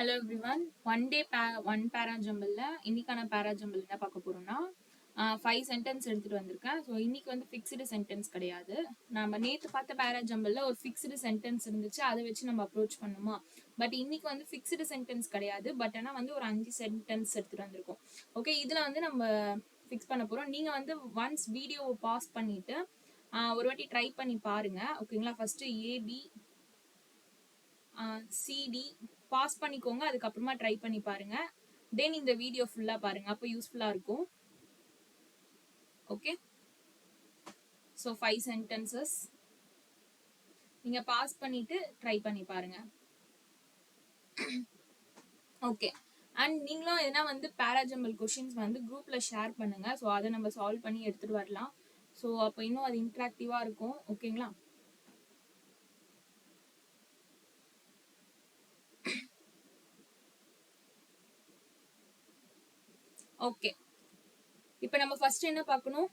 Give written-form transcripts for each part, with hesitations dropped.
Hello everyone. One Parajumble இன்னைக்கான Parajumble என்ன பார்க்க போறோம்னா 5 சென்டென்ஸ் எடுத்துட்டு வந்திருக்கேன். ஸோ இன்னைக்கு வந்து ஃபிக்ஸ்டு சென்டென்ஸ் கிடையாது. நம்ம நேற்று பார்த்த Parajumble ஒரு ஃபிக்ஸ்டு சென்டென்ஸ் இருந்துச்சு, அதை வச்சு நம்ம அப்ரோச் பண்ணுமா. பட் இன்னைக்கு வந்து ஃபிக்ஸ்டு சென்டென்ஸ் கிடையாது. பட் ஆனால் வந்து ஒரு 5 சென்டென்ஸ் எடுத்துட்டு வந்திருக்கோம். ஓகே, இதில் வந்து நம்ம ஃபிக்ஸ் பண்ண போகிறோம். நீங்கள் வந்து ஒன்ஸ் வீடியோவை பாஸ் பண்ணிட்டு ஒரு வாட்டி ட்ரை பண்ணி பாருங்க. ஓகேங்களா, ஃபர்ஸ்ட் ஏபி சிடி பாஸ் பண்ணிக்கோங்க, அதுக்கப்புறமா ட்ரை பண்ணி பாருங்க. தென் இந்த வீடியோ ஃபுல்லா பாருங்க, அப்போ யூஸ்ஃபுல்லா இருக்கும். ஓகே, ஸோ 5 சென்டென்சஸ் நீங்க பாஸ் பண்ணிட்டு ட்ரை பண்ணி பாருங்க. ஓகே, அண்ட் நீங்களும் எதனா வந்து Parajumble கொஷின்ஸ் வந்து குரூப்ல ஷேர் பண்ணுங்க. ஸோ அதை நம்ம சால்வ் பண்ணி எடுத்துட்டு வரலாம். ஸோ அப்போ இன்னும் அது இன்ட்ராக்டிவா இருக்கும். ஓகேங்களா? ஓகே, இப்போ நம்ம ஃபர்ஸ்ட் என்ன பார்க்கணும்,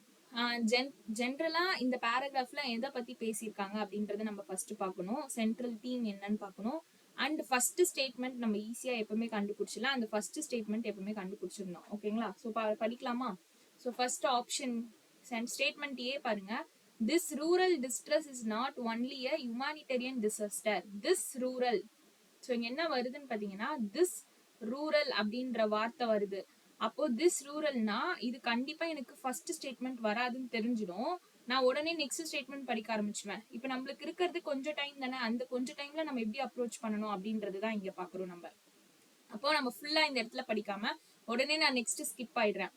ஜென்ரலா இந்த பேராகிராஃப்ல எதை பத்தி பேசியிருக்காங்க அப்படின்றத நம்ம ஃபர்ஸ்ட் பார்க்கணும். சென்ட்ரல் தீம் என்னன்னு பார்க்கணும். அண்ட் ஃபர்ஸ்ட் ஸ்டேட்மெண்ட் நம்ம ஈஸியா எப்பவுமே கண்டுபிடிச்சிடலாம். அந்த ஃபர்ஸ்ட் ஸ்டேட்மெண்ட் எப்பவுமே கண்டுபிடிச்சிடணும். ஓகேங்களா? ஸோ படிக்கலாமா? So first option statement A பாருங்க. This rural distress is not only a humanitarian disaster. This rural, so இங்க என்ன வருதுன்னு பாத்தீங்கன்னா திஸ் ரூரல் அப்படின்ற வார்த்தை வருது. அப்போ திஸ் ரூரல்னா இது கண்டிப்பா எனக்கு ஃபர்ஸ்ட் ஸ்டேட்மெண்ட் வராதுன்னு தெரிஞ்சிடும். நான் உடனே நெக்ஸ்ட் ஸ்டேட்மெண்ட் படிக்க ஆரம்பிச்சுவேன். இப்போ நம்மளுக்கு இருக்கிறது கொஞ்சம் டைம் தானே, அந்த கொஞ்சம் டைம்ல நம்ம எப்படி அப்ரோச் பண்ணணும் அப்படின்றது தான் இங்க பாக்குறோம் நம்ம. அப்போ நம்ம ஃபுல்லா இந்த இடத்துல படிக்காம உடனே நான் நெக்ஸ்ட் ஸ்கிப் ஆயிடுறேன்.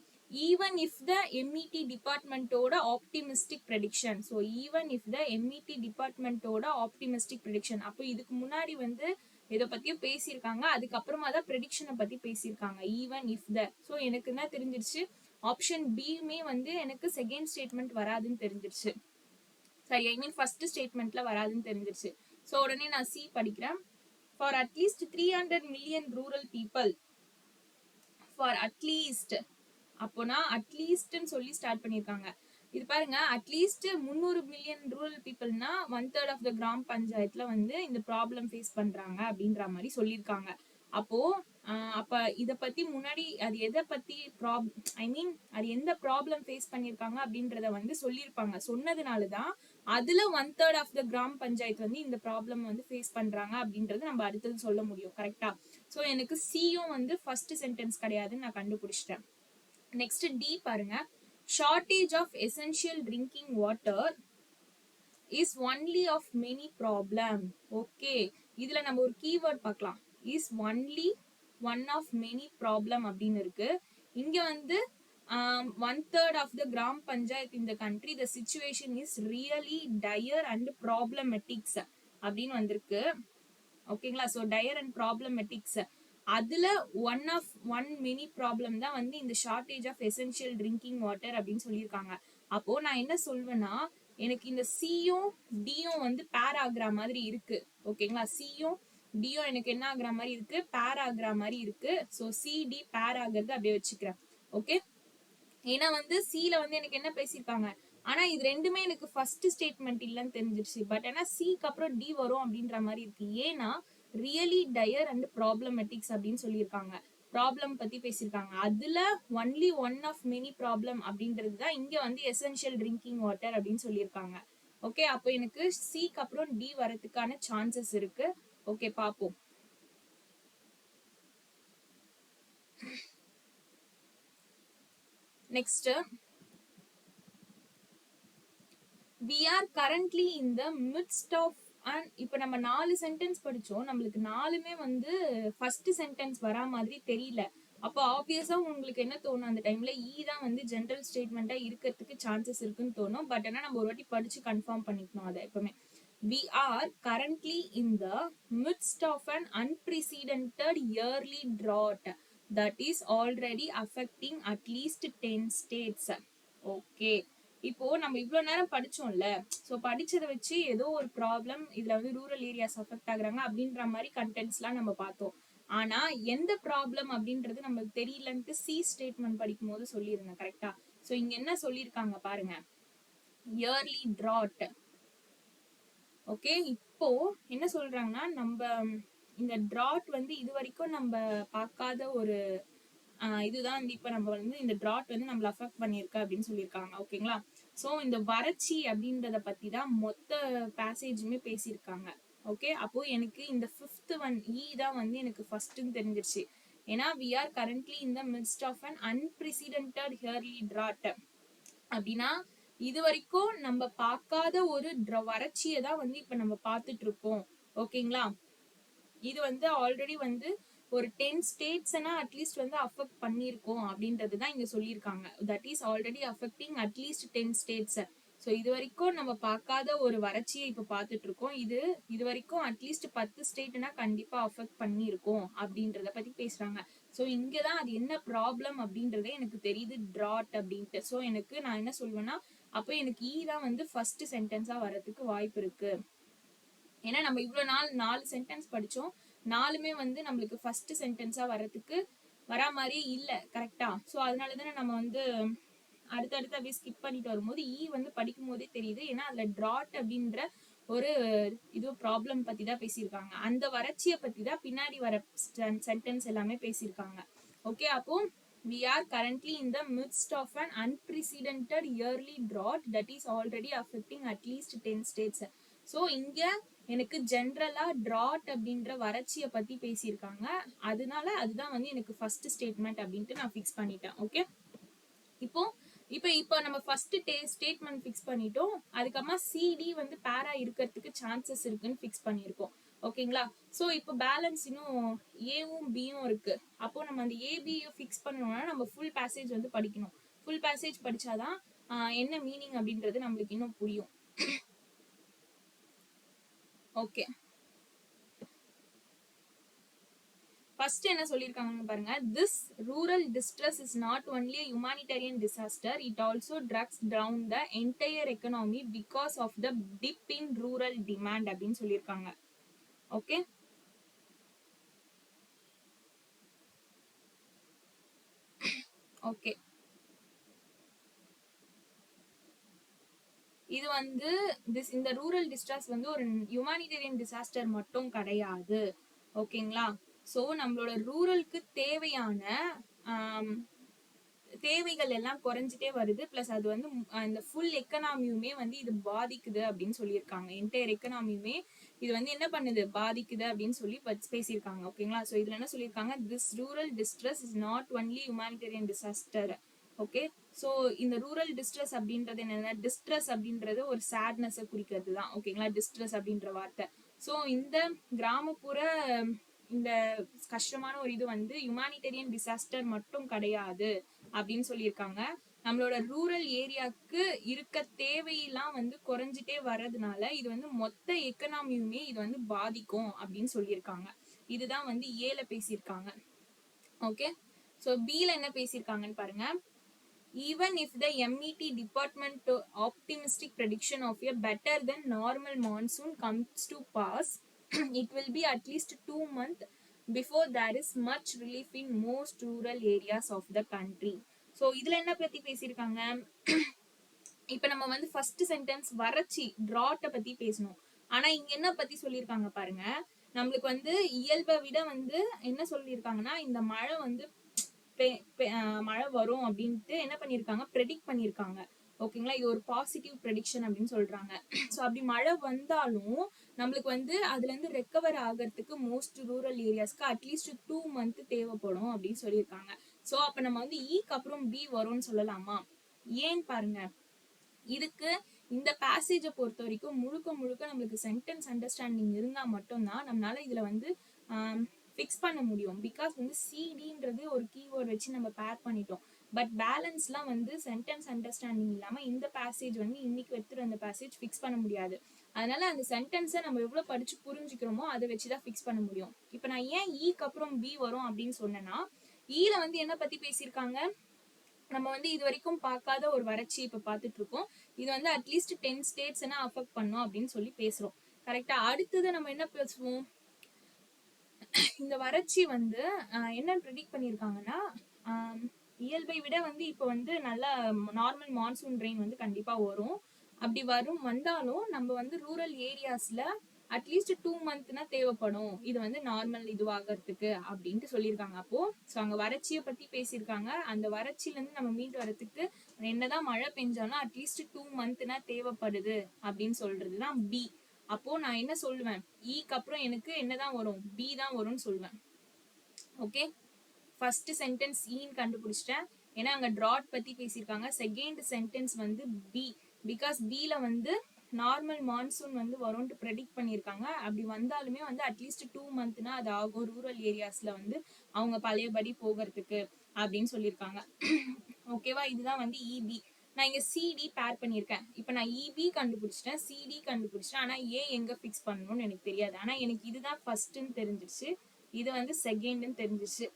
ஈவன் இஃப் த எம்இடி டிபார்ட்மெண்டோட optimistic prediction. So even if the IMD டிபார்ட்மெண்டோட ஆப்டிமிஸ்டிக் ப்ரெடிக்ஷன். அப்போ இதுக்கு முன்னாடி வந்து இதை பத்தியும் பேசியிருக்காங்க, அதுக்கப்புறமா தான் ப்ரெடிக்ஷனை பத்தி பேசியிருக்காங்க. ஈவன் இஃப் த, ஸோ எனக்கு என்ன தெரிஞ்சிருச்சு, ஆப்ஷன் பியுமே வந்து எனக்கு செகண்ட் ஸ்டேட்மெண்ட் வராதுன்னு தெரிஞ்சிருச்சு. சரி, ஐ மீன் ஃபர்ஸ்ட் ஸ்டேட்மெண்ட்ல வராதுன்னு தெரிஞ்சிருச்சு. ஸோ உடனே நான் சி படிக்கிறேன். For at least 300 million rural people. For at least, அப்போனா அட்லீஸ்ட்னு சொல்லி ஸ்டார்ட் பண்ணியிருக்காங்க. இது பாருங்க, அட்லீஸ்ட் 300 மில்லியன் ரூரல் பீப்புள்னா 1/3 ஆஃப் த கிராம் பஞ்சாயத்துல வந்து இந்த ப்ராப்ளம் ஃபேஸ் பண்றாங்க அப்படின்ற மாதிரி சொல்லியிருக்காங்க. அப்போ அப்ப இத பத்தி முன்னாடி அது எதை பத்தி ஐ மீன் அது எந்த ப்ராப்ளம் ஃபேஸ் பண்ணிருக்காங்க அப்படின்றத வந்து சொல்லியிருப்பாங்க. சொன்னதுனாலதான் அதுல 1/3 ஆஃப் த கிராம் பஞ்சாயத்து வந்து இந்த ப்ராப்ளம் வந்து ஃபேஸ் பண்றாங்க அப்படின்றது நம்ம அடுத்தது சொல்ல முடியும். கரெக்டா? ஸோ எனக்கு சியும் வந்து ஃபர்ஸ்ட் சென்டென்ஸ் கிடையாதுன்னு நான் கண்டுபிடிச்சிட்டேன். நெக்ஸ்ட் டி பாருங்க. Shortage of essential drinking water is only of many problem. Okay, இதுல நம்ம ஒரு கீவேர்ட் பார்க்கலாம். Is only one of many problem அப்படின்னு இருக்கு. இங்க வந்து 1/3 ஆஃப் த கிராம் பஞ்சாயத் இந்த country the situation is really dire and problematics அப்படின்னு வந்திருக்கு. ஓகேங்களா? ஸோ டயர் அண்ட் ப்ராப்ளமெட்டிக்ஸ், அதுல ஒன் மெனி ப்ராப்ளம் தான் வந்து இந்த shortage of essential drinking water அப்படின்னு சொல்லியிருக்காங்க. அப்போ நான் என்ன சொல்வேன்னா, எனக்கு இந்த சியும் டியும் வந்து பேர் ஆகுற மாதிரி இருக்கு. ஓகேங்களா? சியும் டியும் எனக்கு என்ன ஆகுற மாதிரி இருக்கு, பேர் ஆகுற மாதிரி இருக்கு. ஸோ சிடி பேர் ஆகுறது அப்படியே வச்சுக்கிறேன். ஓகே, ஏன்னா வந்து சில வந்து எனக்கு என்ன பேசியிருக்காங்க, ஆனா இது ரெண்டுமே எனக்கு ஃபர்ஸ்ட் ஸ்டேட்மெண்ட் இல்லைன்னு தெரிஞ்சிருச்சு. பட் ஆனா சிக்கு அப்புறம் டி வரும் அப்படின்ற மாதிரி இருக்கு. ஏன்னா ரியலி டயர் அண்ட் ப்ராப்ளமெட்டிக்ஸ் அப்படின்னு சொல்லியிருக்காங்க, ப்ராப்ளம் பத்தி பேசியிருக்காங்க. அதுல only one of many problem அப்படின்றது தான் இங்க வந்து எசென்ஷியல் ட்ரிங்கிங் வாட்டர் அப்படின்னு சொல்லியிருக்காங்க. ஓகே, அப்போ எனக்கு சிக்கு அப்புறம் டி வரதுக்கான சான்சஸ் இருக்கு. ஓகே, பாப்போம். Next, we are currently in the midst of and இப்போ நம்ம 4 சென்டென்ஸ் படிச்சோம், நம்மளுக்கு 4மே வந்து ஃபர்ஸ்ட் சென்டென்ஸ் வரா மாதிரி தெரியல. அப்போ ஆப்வியஸா உங்களுக்கு என்ன தோணும், அந்த டைம்ல தான் வந்து ஜென்ரல் ஸ்டேட்மெண்டா இருக்கிறதுக்கு சான்சஸ் இருக்குன்னு தோணும். பட் ஆனா நம்ம ஒரு வாட்டி படிச்சு கன்ஃபார்ம் பண்ணிக்கணும் அதை எப்பவுமே. We are currently in the midst of an unprecedented yearly drought that is already affecting at least 10 states. Okay, இப்போ நம்ம இவ்வளவு நேரம் படிச்சோம்ல, ஸோ படிச்சதை வச்சு ஏதோ ஒரு ப்ராப்ளம் இதுல வந்து ரூரல் ஏரியாஸ் அஃபெக்ட் ஆகுறாங்க அப்படின்ற மாதிரி கண்டென்ட்ஸ் எல்லாம் நம்ம பார்த்தோம். ஆனா எந்த ப்ராப்ளம் அப்படின்றது நமக்கு தெரியலன்ட்டு சி ஸ்டேட்மெண்ட் படிக்கும் போது சொல்லியிருந்தேன். கரெக்டா? ஸோ இங்க என்ன சொல்லியிருக்காங்க பாருங்க, இயர்லி டிராட். ஓகே, இப்போ என்ன சொல்றாங்கன்னா, நம்ம இந்த டிராட் வந்து இது வரைக்கும் நம்ம பார்க்காத ஒரு இதுதான் வந்து இப்ப நம்ம வந்து இந்த டிராட் வந்து நம்மள அஃபெக்ட் பண்ணிருக்கு அப்படின்னு சொல்லியிருக்காங்க. ஓகேங்களா? சோ இந்த வறட்சி அப்படின்றத பத்தி தான் மொத்த பேசேஜுமே பேசியிருக்காங்க. ஓகே, அப்போ எனக்கு இந்த 5th ஒன் தான் வந்து எனக்கு ஃபர்ஸ்ட்னு தெரிஞ்சிருச்சு. ஏன்னா we are currently in the midst of an unprecedented yearly drought. அப்படின்னா இது வரைக்கும் நம்ம பார்க்காத ஒரு வறட்சியை தான் வந்து இப்ப நம்ம பார்த்துட்டு இருக்கோம். ஓகேங்களா? இது வந்து ஆல்ரெடி வந்து ஒரு 10 ஸ்டேட்ஸ்னா அட்லீஸ்ட் வந்து அஃபெக்ட் பண்ணியிருக்கோம் அப்படின்றது தான் இங்க சொல்லியிருக்காங்க. That is already affecting at least 10 states. So இது வரைக்கும் நம்ம பார்க்காத ஒரு வறட்சியை இப்ப பார்த்துட்டு இருக்கோம். இது வரைக்கும் அட்லீஸ்ட் 10 ஸ்டேட்னா கண்டிப்பா அஃபெக்ட் பண்ணியிருக்கோம் அப்படின்றத பத்தி பேசுறாங்க. ஸோ இங்கதான் அது என்ன ப்ராப்ளம் அப்படின்றதே எனக்கு தெரியுது, டிராட் அப்படின்ட்டு. ஸோ எனக்கு நான் என்ன சொல்வேன்னா, அப்போ எனக்கு தான் வந்து ஃபர்ஸ்ட் சென்டென்ஸா வரதுக்கு வாய்ப்பு இருக்கு. ஏன்னா நம்ம இவ்வளவு நாள் 4 சென்டென்ஸ் படிச்சோம், 4மே வந்து நம்மளுக்கு ஃபர்ஸ்ட் சென்டென்ஸா வரதுக்கு வரா மாதிரியே இல்ல. கரெக்டா? ஸோ அதனாலதானே நம்ம வந்து அடுத்தடுத்து அப்படியே ஸ்கிப் பண்ணிட்டு வரும்போது வந்து படிக்கும் போதே தெரியுது. ஏன்னா அதுல டிராட் அப்படின்ற ஒரு இது ப்ராப்ளம் பத்தி தான் பேசியிருக்காங்க. அந்த வறட்சியை பத்தி தான் பின்னாடி வர சென்டென்ஸ் எல்லாமே பேசியிருக்காங்க. ஓகே, அப்போ we are currently in the midst of an unprecedented yearly drought that is already affecting at least 10 states. So இங்க எனக்கு ஜென்ரலா டிராட் அப்படின்ற வறட்சியை பத்தி பேசியிருக்காங்க. அதனால அதுதான் வந்து எனக்கு ஃபர்ஸ்ட் ஸ்டேட்மெண்ட் அப்படின்ட்டு நான் ஃபிக்ஸ் பண்ணிட்டேன். ஓகே, இப்போ நம்ம ஃபர்ஸ்ட் ஸ்டேட்மெண்ட் ஃபிக்ஸ் பண்ணிட்டோம். அதுக்கப்புறமா சிடி வந்து பேரா இருக்கிறதுக்கு சான்சஸ் இருக்குன்னு ஃபிக்ஸ் பண்ணியிருக்கோம். ஓகேங்களா? ஸோ இப்போ பேலன்ஸ் இன்னும் ஏவும் பியும் இருக்கு. அப்போ நம்ம அந்த ஏபியும் ஃபிக்ஸ் பண்ணணும்னா நம்ம ஃபுல் பேசேஜ் வந்து படிக்கணும். ஃபுல் பேசேஜ் படிச்சாதான் என்ன மீனிங் அப்படின்றது நம்மளுக்கு இன்னும் புரியும். ஓகே, ஃபர்ஸ்ட் என்ன சொல்லிருக்காங்கன்னு பாருங்க. This rural distress is not only a humanitarian disaster, it also drags down the entire economy because of the dip in rural demand அப்படின்னு சொல்லியிருக்காங்க. ஓகே, ஓகே, இது வந்து இந்த ரூரல் டிஸ்ட்ரஸ் வந்து ஒரு ஹியூமானிட்டேரியன் டிசாஸ்டர் மட்டும் கிடையாது. ஓகேங்களா? ஸோ நம்மளோட ரூரலுக்கு தேவையான தேவைகள் எல்லாம் குறைஞ்சிட்டே வருது. பிளஸ் அது வந்து இந்த ஃபுல் எக்கனாமியுமே வந்து இது பாதிக்குது அப்படின்னு சொல்லியிருக்காங்க. என்டையர் எக்கனாமியுமே இது வந்து என்ன பண்ணுது, பாதிக்குது அப்படின்னு சொல்லி பேசியிருக்காங்க. ஓகேங்களா? ஸோ இதுல என்ன சொல்லியிருக்காங்க, this rural distress is not only humanitarian disaster. Okay, so இந்த ரூரல் டிஸ்ட்ரஸ் அப்படின்றது என்னன்னா, டிஸ்ட்ரஸ் அப்படின்றது ஒரு சேட்னஸை குறிக்கிறது தான். ஓகேங்களா? டிஸ்ட்ரஸ் அப்படின்ற வார்த்தை. ஸோ இந்த கிராமப்புற இந்த கஷ்டமான ஒரு இது வந்து ஹியூமானிட்டேரியன் டிசாஸ்டர் மட்டும் கிடையாது அப்படின்னு சொல்லியிருக்காங்க. நம்மளோட ரூரல் ஏரியாவுக்கு இருக்க தேவையெல்லாம் வந்து குறைஞ்சிட்டே வர்றதுனால இது வந்து மொத்த எக்கனாமியுமே இது வந்து பாதிக்கும் அப்படின்னு சொல்லியிருக்காங்க. இதுதான் வந்து ஏல பேசியிருக்காங்க. ஓகே, ஸோ பில என்ன பேசியிருக்காங்கன்னு பாருங்க. Even if the MET department optimistic prediction of a better than normal monsoon comes to pass, it will be at least 2 months before there is much relief in most rural areas of the country. So இதுல என்ன பத்தி பேசியிருக்காங்க, இப்ப நம்ம வந்து first sentence வறட்சி டிராட்டை பத்தி பேசணும். ஆனா இங்க என்ன பத்தி சொல்லியிருக்காங்க பாருங்க. நம்மளுக்கு வந்து இயல்பை விட வந்து என்ன சொல்லியிருக்காங்கன்னா, இந்த மழை வந்து மழை வரும் அப்படின்ட்டு என்ன பண்ணிருக்காங்க, ப்ரெடிக்ட் பண்ணிருக்காங்க. ஓகேங்களா? இது ஒரு பாசிட்டிவ் ப்ரெடிக்ஷன் அப்படின்னு சொல்றாங்க. ஸோ அப்படி மழை வந்தாலும் நம்மளுக்கு வந்து அதுல இருந்து ரெக்கவர் ஆகிறதுக்கு மோஸ்ட் ரூரல் ஏரியாஸ்க்கு அட்லீஸ்ட் 2 months தேவைப்படும் அப்படின்னு சொல்லியிருக்காங்க. ஸோ அப்ப நம்ம வந்து ஈக்கு அப்புறம் பி வரும்னு சொல்லலாமா? ஏன்னு பாருங்க. இதுக்கு இந்த பேசேஜை பொறுத்த வரைக்கும் முழுக்க முழுக்க நம்மளுக்கு சென்டென்ஸ் அண்டர்ஸ்டாண்டிங் இருந்தா மட்டும்தான் நம்மளால இதுல வந்து ஃபிக்ஸ் பண்ண முடியும். பிகாஸ் வந்து சிடின்றது ஒரு கீவேர்ட் வச்சு நம்ம பேர் பண்ணிட்டோம். பட் பேலன்ஸ்லாம் வந்து சென்டென்ஸ் அண்டர்ஸ்டாண்டிங் இல்லாம இந்த பேசேஜ் வந்து இன்னைக்கு எடுத்துட்டு அந்த பேசேஜ் ஃபிக்ஸ் பண்ண முடியாது. அதனால அந்த சென்டென்ஸை நம்ம எவ்வளவு படிச்சு புரிஞ்சுக்கிறோமோ அதை வச்சுதான் ஃபிக்ஸ் பண்ண முடியும். இப்ப நான் ஏன் ஈக்கு அப்புறம் பி வரும் அப்படின்னு சொன்னேன்னா, ஈல வந்து என்ன பத்தி பேசியிருக்காங்க, நம்ம வந்து இது வரைக்கும் பார்க்காத ஒரு வறட்சி இப்ப பாத்துட்டு இருக்கோம். இது வந்து அட்லீஸ்ட் 10 states அஃபெக்ட் பண்ணும் அப்படின்னு சொல்லி பேசுறோம். கரெக்டா? அடுத்தது நம்ம என்ன பேசுவோம், இந்த வறட்சி வந்து என்ன ப்ரெடிக்ட் பண்ணிருக்காங்கன்னா, இயல்பை விட வந்து இப்ப வந்து நல்ல நார்மல் மான்சூன் ரெயின் வந்து கண்டிப்பா வரும். அப்படி வந்தாலும் நம்ம வந்து ரூரல் ஏரியாஸ்ல அட்லீஸ்ட் 2 மந்த்னா தேவைப்படும் இது வந்து நார்மல் இதுவாகிறதுக்கு அப்படின்ட்டு சொல்லியிருக்காங்க. அப்போ ஸோ அங்க வறட்சியை பத்தி பேசியிருக்காங்க. அந்த வறட்சியில இருந்து நம்ம மீண்டு வரதுக்கு என்னதான் மழை பெஞ்சாலும் அட்லீஸ்ட் 2 மந்த்னா தேவைப்படுது அப்படின்னு சொல்றதுதான் பி. அப்போ நான் என்ன சொல்லுவேன், ஈக்கு அப்புறம் எனக்கு என்னதான் வரும், பி தான் வரும்னு சொல்லுவேன். ஓகே, ஃபர்ஸ்ட் சென்டென்ஸ் ஈன்னு கண்டுபிடிச்சிட்டேன், ஏன்னா அங்க ட்ராட் பத்தி பேசியிருக்காங்க. செகண்ட் சென்டென்ஸ் வந்து பி, பிகாஸ் பில வந்து நார்மல் மான்சூன் வந்து வரும்னு ப்ரெடிக்ட் பண்ணியிருக்காங்க. அப்படி வந்தாலுமே வந்து அட்லீஸ்ட் 2 மந்த்னா அது ஆகும் ரூரல் ஏரியாஸ்ல வந்து அவங்க பழையபடி போகிறதுக்கு அப்படின்னு சொல்லியிருக்காங்க. ஓகேவா, இதுதான் வந்து இபி. நான் இங்க சிடி பேர் பண்ணியிருக்கேன். இப்போ நான் இபி கண்டுபிடிச்சிட்டேன், சிடி கண்டுபிடிச்சிட்டேன். ஆனா ஏ எங்க ஃபிக்ஸ் பண்ணணும்னு எனக்கு தெரியாது. ஆனா எனக்கு இதுதான் ஃபர்ஸ்ட்னு தெரிஞ்சிருச்சு, இது வந்து செகண்ட்னு தெரிஞ்சிச்சு.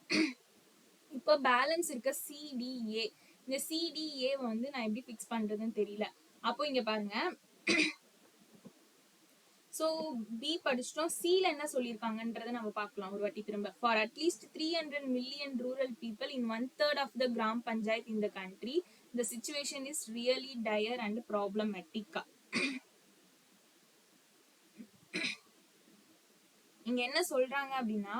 இப்போ பேலன்ஸ் இருக்க சிடிஏ, இந்த சிடிஏ வந்து நான் எப்படி ஃபிக்ஸ் பண்றதுன்னு தெரியல. அப்போ இங்க பாருங்க, ஸோ பி படிச்சிட்டோம். சில என்ன சொல்லியிருக்காங்கன்றதை நம்ம பார்க்கலாம் ஒரு வாட்டி திரும்ப. For at least 300 million rural people in 1/3 of the gram panchayat in the country the situation is really dire and ப்ராப்ளமேட்டிக்கா. இங்க என்ன சொல்றாங்க அப்படின்னா,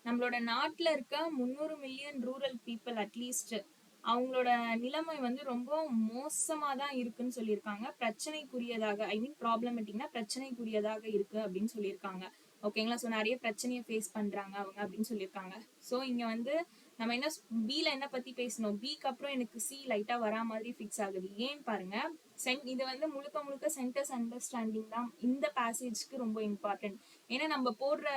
நம்மளோட நாட்டுல இருக்க 300 மில்லியன் ரூரல் பீப்புள் அட்லீஸ்ட் அவங்களோட நிலைமை வந்து ரொம்ப மோசமா தான் இருக்குன்னு சொல்லியிருக்காங்க. பிரச்சனைக்குரியதாக, ஐ மீன் ப்ராப்ளமேட்டிக்னா பிரச்சனைக்குரியதாக இருக்கு அப்படின்னு சொல்லியிருக்காங்க. ஓகேங்களா, ஸோ நிறைய பிரச்சனையை ஃபேஸ் பண்றாங்க அவங்க அப்படின்னு சொல்லியிருக்காங்க. ஸோ இங்க வந்து நம்ம என்ன பில என்ன பத்தி பேசணும், பிக்கு அப்புறம் எனக்கு சி லைட்டா வரா மாதிரி ஃபிக்ஸ் ஆகுது. ஏன்னு பாருங்க, இது வந்து முழுக்க முழுக்க சென்டென்ஸ் அண்டர்ஸ்டாண்டிங் தான் இந்த பேசேஜ்க்கு ரொம்ப இம்பார்ட்டன்ட். ஏன்னா நம்ம போடுற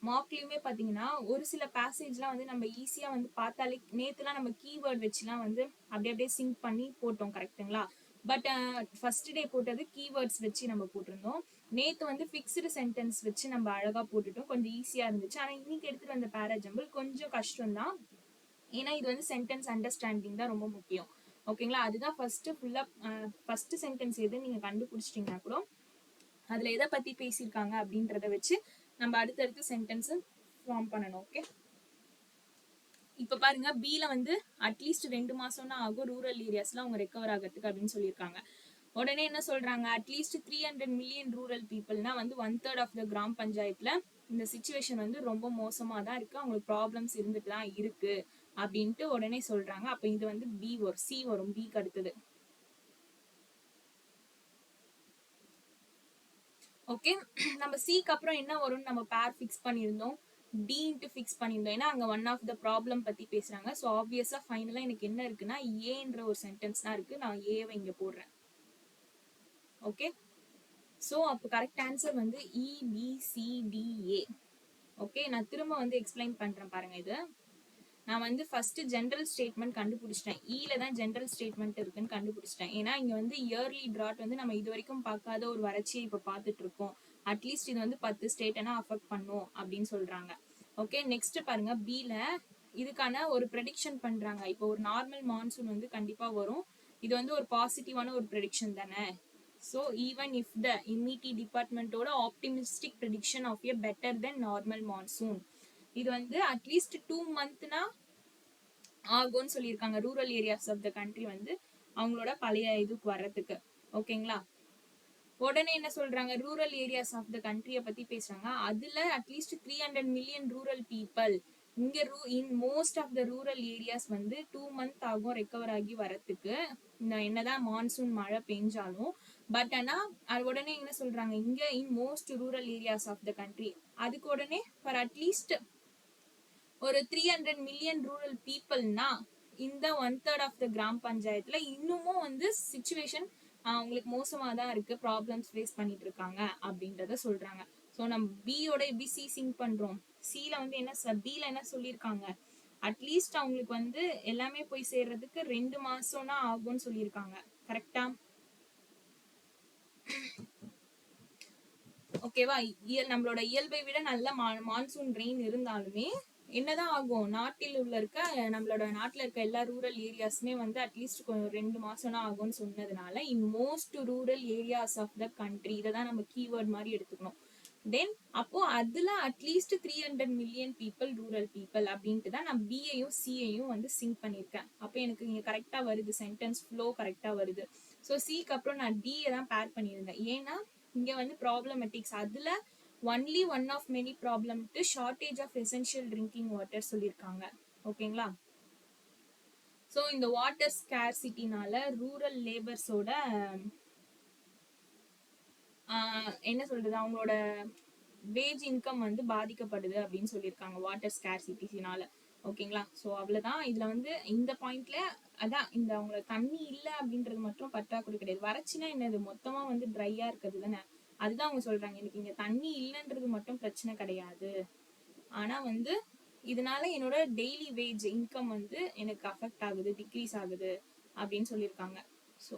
மார்க்லயுமே பாத்தீங்கன்னா ஒரு சில பேசேஜ்லாம் வந்து நம்ம ஈஸியா வந்து பார்த்தாலே, நேத்துலாம் நம்ம கீவேர்ட் வச்சுலாம் வந்து அப்படியே அப்படியே சிங்க் பண்ணி போட்டோம் கரெக்டுங்களா. பட் ஃபர்ஸ்ட் டே போட்டது கீவேர்ட்ஸ் வச்சு நம்ம போட்டிருந்தோம். நேத்து வந்து ஃபிக்ஸ்டு சென்டென்ஸ் வச்சு நம்ம அழகா போட்டுட்டோம், கொஞ்சம் ஈஸியா இருந்துச்சு. ஆனா இன்னைக்கு எடுத்துட்டு வந்த பேராஜம்பிள் கொஞ்சம் கஷ்டம் தான், ஏன்னா இது வந்து சென்டென்ஸ் அண்டர்ஸ்டாண்டிங் தான் ரொம்ப முக்கியம். ஓகேங்களா, அதுதான் ஃபர்ஸ்ட் ஃபுல்லா. ஃபர்ஸ்ட் சென்டென்ஸ் எதுன்னு நீங்க கண்டுபிடிச்சிட்டீங்கன்னா கூட அதுல எதை பத்தி பேசியிருக்காங்க அப்படின்றத வச்சு நம்ம அடுத்தடுத்து சென்டென்ஸ் ஃபார்ம் பண்ணணும். ஓகே, இப்ப பாருங்க, பில வந்து அட்லீஸ்ட் 2 மாசம்னா ஆகும் ரூரல் ஏரியாஸ்ல அவங்க ரெக்கவர் ஆகிறதுக்கு அப்படின்னு சொல்லியிருக்காங்க. உடனே என்ன சொல்றாங்க, அட்லீஸ்ட் 300 மில்லியன் ரூரல் பீப்புள்னா வந்து 1/3 ஆஃப் த கிராம் பஞ்சாயத்துல இந்த சிச்சுவேஷன் வந்து ரொம்ப மோசமா தான் இருக்கு, அவங்களுக்கு ப்ராப்ளம்ஸ் இருந்துட்டு தான் இருக்கு அப்படின்ட்டு உடனே சொல்றாங்க. அப்ப இது வந்து பி வரும், சி வரும் பிக்கு அடுத்தது. ஓகே, நம்ம சிக்கு அப்புறம் என்ன வரும்னு நம்ம பேர் ஃபிக்ஸ் பண்ணியிருந்தோம், டின்ட்டு ஃபிக்ஸ் பண்ணியிருந்தோம். ஏன்னா அங்க ஒன் ஆஃப் த ப்ராப்ளம் பத்தி பேசுறாங்க. ஸோ ஆப்வியஸா ஃபைனலா எனக்கு என்ன இருக்குன்னா ஏன்ற ஒரு சென்டென்ஸ் தான் இருக்கு, நான் ஏவை இங்க போடுறேன். ஓகே, ஸோ அப்போ கரெக்ட் ஆன்சர் வந்து இபிசிடிஏ. ஓகே, நான் திரும்ப வந்து எக்ஸ்பிளைன் பண்றேன் பாருங்க. இது நான் வந்து ஃபர்ஸ்ட் ஜென்ரல் ஸ்டேட்மெண்ட் கண்டுபிடிச்சிட்டேன், ஈல தான் ஜென்ரல் ஸ்டேட்மெண்ட் இருக்குன்னு கண்டுபிடிச்சிட்டேன். ஏன்னா இங்க வந்து இயர்லி டிராட் வந்து நம்ம இது வரைக்கும் பார்க்காத ஒரு வறட்சியை இப்ப பார்த்துட்டு இருக்கோம். அட்லீஸ்ட் இது வந்து 10 ஸ்டேட்னா அஃபெக்ட் பண்ணும் அப்படின்னு சொல்றாங்க. ஓகே, நெக்ஸ்ட் பாருங்க, பில இதுக்கான ஒரு ப்ரெடிக்ஷன் பண்றாங்க. இப்போ ஒரு நார்மல் மான்சூன் வந்து கண்டிப்பா வரும், இது வந்து ஒரு பாசிட்டிவான ஒரு ப்ரெடிக்ஷன் தானே. So even if the IMD டிபார்ட்மெண்டோட optimistic prediction of a better then normal monsoon, இது வந்து அட்லீஸ்ட் 2 மந்த்னா ஆகும்னு சொல்லியிருக்காங்க rural areas of the country வந்து அவங்களோட பழைய இதுக்கு வர்றதுக்கு. ஓகேங்களா, உடனே என்ன சொல்றாங்க, ரூரல் ஏரியாஸ் ஆஃப் த கண்ட்ரிய பத்தி பேசுறாங்க. அதுல அட்லீஸ்ட் 300 மில்லியன் ரூரல் பீப்புள் இங்க in most of the rural areas வந்து 2 மந்த் ஆகும் ரெக்கவர் ஆகி வரத்துக்கு, இந்த என்னதான் மான்சூன் மழை பெஞ்சாலும். பட் ஆனா அது உடனே என்ன சொல்றாங்க, இங்க in most rural areas of the country, அதுக்கு உடனே ஃபார் அட்லீஸ்ட் ஒரு 300 மில்லியன் ரூரல் பீப்புள்னா இந்த 1/3 ஆஃப் த கிராம் பஞ்சாயத்துல இன்னமும் வந்து சிச்சுவேஷன் அவங்களுக்கு மோசமா தான் இருக்கு, ப்ராப்ளம்ஸ் ஃபேஸ் பண்ணிட்டு இருக்காங்க அப்படின்றத சொல்றாங்க. ஸோ நம்ம பியோட எப்படி சி சிங்க் பண்றோம், சில வந்து என்ன பில என்ன சொல்லியிருக்காங்க, அட்லீஸ்ட் அவங்களுக்கு வந்து எல்லாமே போய் சேர்றதுக்கு 2 மாசம்னா ஆகும்னு சொல்லியிருக்காங்க. கரெக்டா, ஓகேவா. நம்மளோட இயல்பை விட நல்ல மான்சூன் ரெயின் இருந்தாலுமே என்னதான் ஆகும், நாட்டில் உள்ள இருக்க நம்மளோட நாட்டுல இருக்க எல்லா ரூரல் ஏரியாஸுமே வந்து அட்லீஸ்ட் 2 மாசம்னா ஆகும்னு சொன்னதுனால in most rural areas of the country, இதை தான் நம்ம கீவேர்ட் மாதிரி எடுத்துக்கணும். தென் அப்போ அதுல at least 300 million people rural people அப்படின்ட்டு தான் நான் பியையும் சியையும் வந்து சிங்க் பண்ணியிருக்கேன். அப்போ எனக்கு இங்க கரெக்டா வருது, சென்டென்ஸ் ஃப்ளோ கரெக்டா வருது. ஸோ சிக்கு அப்புறம் நான் டியை தான் பேர் பண்ணியிருந்தேன். ஏன்னா இங்க வந்து ப்ராப்ளமேட்டிக்ஸ், அதுல only one of many problem to shortage of essential drinking water சொல்லியிருக்காங்க. ஓகேங்களா? ஸோ இந்த வாட்டர் ஸ்கேர்சிட்டினால ரூரல் லேபர்ஸோட என்ன சொல்றது, அவங்களோட வேஜ் இன்கம் வந்து பாதிக்கப்படுது அப்படின்னு சொல்லியிருக்காங்க வாட்டர் ஸ்கேர்சிட்டினால. ஓகேங்களா? ஸோ அவ்வளவுதான். இதுல வந்து இந்த பாயிண்ட்ல அதான் இந்த அவங்கள தண்ணி இல்லை அப்படின்றது மட்டும் பற்றாக்குறை கிடையாது. வறட்சினா என்னது, மொத்தமா வந்து ட்ரையா இருக்கிறது தானே. அதுதான் அவங்க சொல்றாங்க, எனக்கு இங்க தண்ணி இல்லைன்றது மட்டும் பிரச்சனை கிடையாது, ஆனா வந்து இதனால என்னோட டெய்லி வேஜ் இன்கம் வந்து எனக்கு அஃபெக்ட் ஆகுது, டிக்ரீஸ் ஆகுது அப்படின்னு சொல்லியிருக்காங்க. ஸோ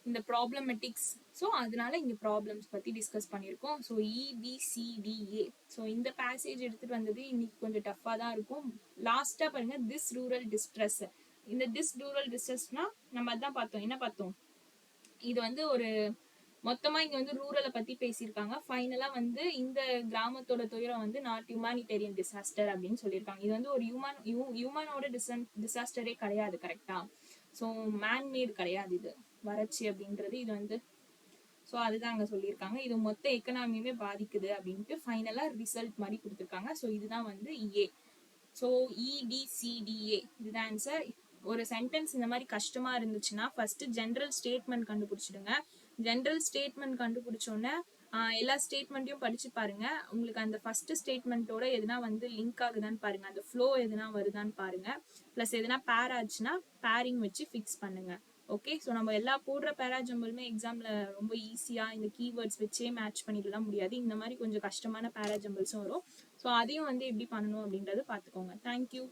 இந்த ப்ராப்ளமெட்டிக்ஸ், ஸோ அதனால இங்க ப்ராப்ளம்ஸ் பத்தி டிஸ்கஸ் பண்ணியிருக்கோம். So EBCDA. ஸோ இந்த பேசேஜ் எடுத்துட்டு வந்தது இன்னைக்கு கொஞ்சம் டஃபா தான் இருக்கும். லாஸ்டா பாருங்க, திஸ் ரூரல் டிஸ்ட்ரெஸ். இந்த திஸ் ரூரல் டிஸ்ட்ரெஸ்னா நம்ம அதான் பார்த்தோம். என்ன பார்த்தோம், இது வந்து ஒரு மொத்தமா இங்க வந்து ரூரலை பத்தி பேசியிருக்காங்க. ஃபைனலா வந்து இந்த கிராமத்தோட துயரம் வந்து நாட் ஹியூமானிட்டேரியன் டிசாஸ்டர் அப்படின்னு சொல்லியிருக்காங்க. இது வந்து ஒரு ஹியூமனோட டிசாஸ்டரே கிடையாது. கரெக்டா? ஸோ மேன்மேட் கிடையாது இது வறட்சி அப்படின்றது. இது வந்து ஸோ அதுதான் அங்க சொல்லியிருக்காங்க. இது மொத்த எக்கனாமியுமே பாதிக்குது அப்படின்ட்டு ஃபைனலா ரிசல்ட் மாதிரி கொடுத்துருக்காங்க. ஸோ இதுதான் வந்து ஏ. ஸோ EDCDA இதுதான் ஆன்சர். ஒரு சென்டென்ஸ் இந்த மாதிரி கஷ்டமா இருந்துச்சுன்னா ஃபர்ஸ்ட் ஜென்ரல் ஸ்டேட்மெண்ட் கண்டுபிடிச்சிடுங்க. ஜென்ரல் ஸ்டேட்மெண்ட் கண்டுபிடிச்சோன்னே எல்லா ஸ்டேட்மெண்ட்டையும் படிச்சு பாருங்க. உங்களுக்கு அந்த ஃபர்ஸ்ட் ஸ்டேட்மெண்ட்டோட எதுனா வந்து லிங்க் ஆகுதான்னு பாருங்க, அந்த ஃப்ளோ எதுனா வருதான்னு பாருங்க. ப்ளஸ் எதுனா பேர் ஆச்சுன்னா பேரிங் வச்சு ஃபிக்ஸ் பண்ணுங்க. ஓகே, ஸோ நம்ம எல்லா போடுற பேராஜம்பிளுமே எக்ஸாம்ல ரொம்ப ஈஸியா இந்த கீவேர்ட்ஸ் வச்சே மேட்ச் பண்ணிடலாம் முடியாது. இந்த மாதிரி கொஞ்சம் கஷ்டமான பேராஜம்பிள்ஸும் வரும். ஸோ அதையும் வந்து எப்படி பண்ணணும் அப்படின்றத பார்த்துக்கோங்க. தேங்க்யூ.